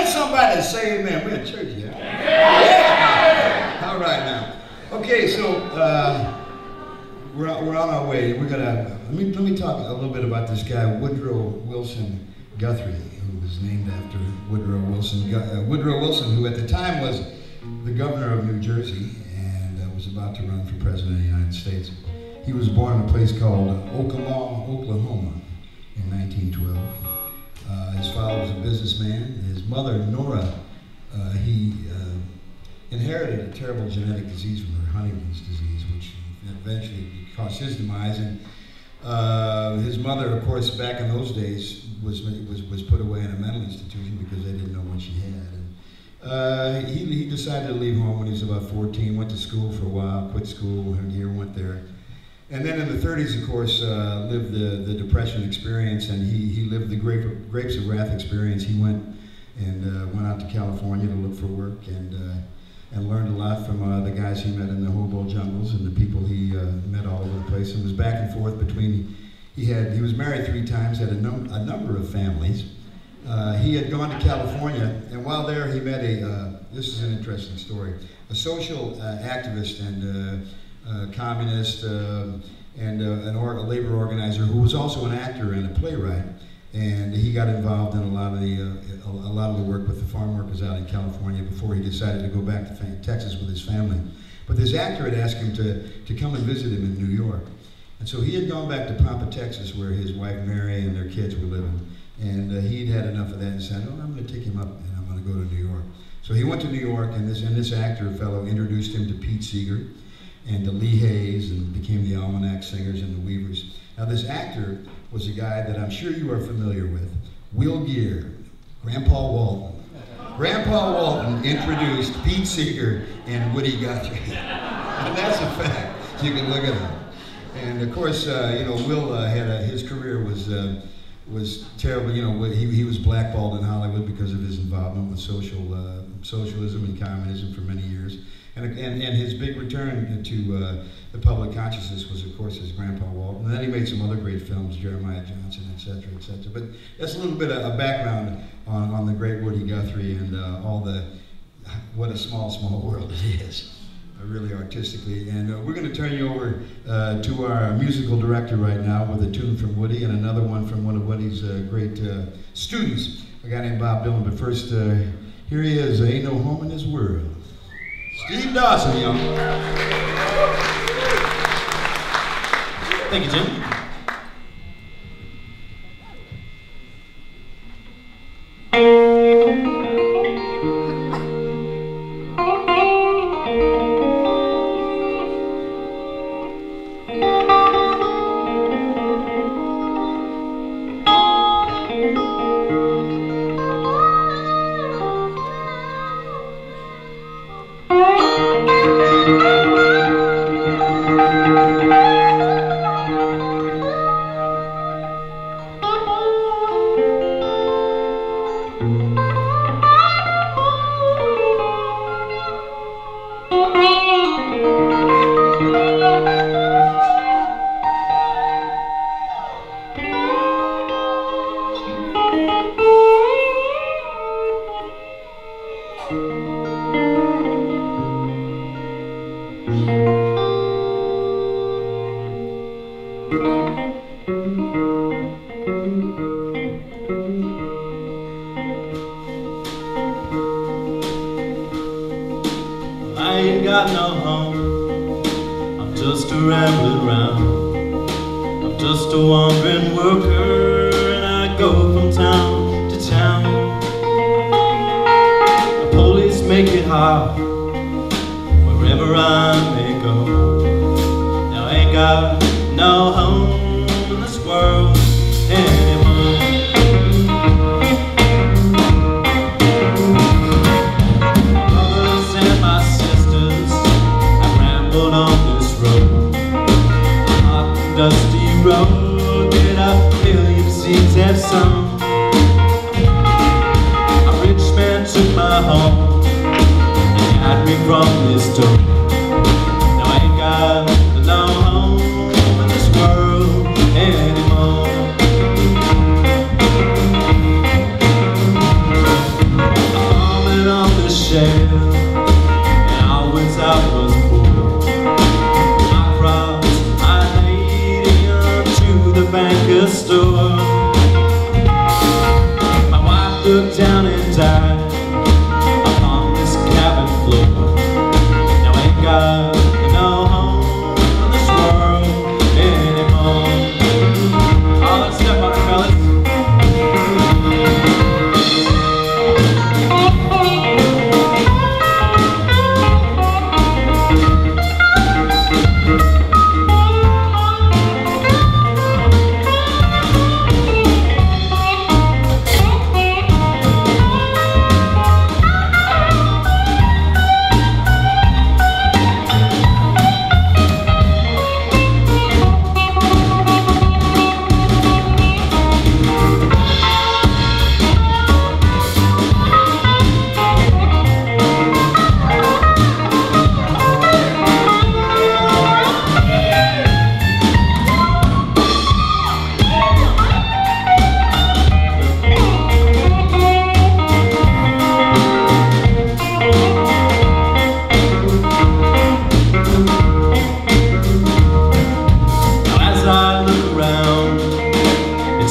get somebody to say amen? We're in church here. Yeah. All right now. Okay, so we're on our way. We're gonna let me talk a little bit about this guy Woodrow Wilson Guthrie, who was named after Woodrow Wilson. Woodrow Wilson, who at the time was the governor of New Jersey and was about to run for president of the United States. He was born in a place called Oklahoma, Oklahoma, in 1912. His father was a businessman. His mother, Nora, he inherited a terrible genetic disease from her, Huntington's disease, which eventually caused his demise. And his mother, of course, back in those days, was put away in a mental institution because they didn't know what she had. And he decided to leave home when he was about 14. Went to school for a while, quit school, a year went there. And then in the 30s, of course, lived the Depression experience, and he lived the Grapes of Wrath experience. He went out to California to look for work and learned a lot from the guys he met in the hobo jungles and the people he met all over the place, and was back and forth between. He was married 3 times, had a number of families. He had gone to California, and while there, he met this is an interesting story, a social activist and communist and a labor organizer who was also an actor and a playwright, and he got involved in a lot of the work with the farm workers out in California before he decided to go back to Texas with his family. But this actor had asked him to come and visit him in New York, and so he had gone back to Pampa, Texas, where his wife Mary and their kids were living, and he'd had enough of that and said, "Oh, I'm going to take him up and I'm going to go to New York." So he went to New York, and this actor fellow introduced him to Pete Seeger and to Lee Hayes, and became the Almanac Singers and the Weavers. Now this actor was a guy that I'm sure you are familiar with, Will Geer, Grandpa Walton. Grandpa Walton introduced Pete Seeger and Woody Guthrie. And that's a fact. You can look at him. And of course, Will his career was terrible. You know, he was blackballed in Hollywood because of his involvement with socialism and communism for many years. And his big return to the public consciousness was, of course, his Grandpa Walton. And then he made some other great films, Jeremiah Johnson, etc., etc. But that's a little bit of a background on the great Woody Guthrie and what a small world it is, really artistically. And we're going to turn you over to our musical director right now with a tune from Woody and another one from one of Woody's great students, a guy named Bob Dylan. But first, here he is, Ain't No Home in This World. Steve Dawson, y'all. Thank you, Jim. looked down and died upon this cabin floor. Now I ain't got no home in this world anymore. Oh, let's step on it, fellas.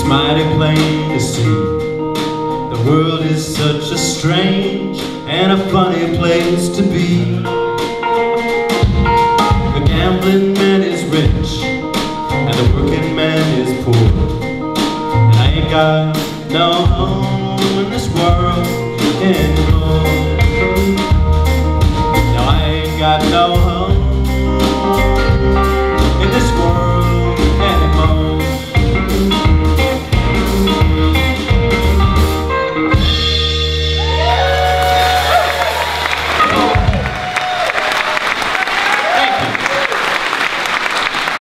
Mighty plain to see, the world is such a strange and a funny place to be. The gambling man is rich and the working man is poor, and I ain't got no home in this world anymore. No, I ain't got no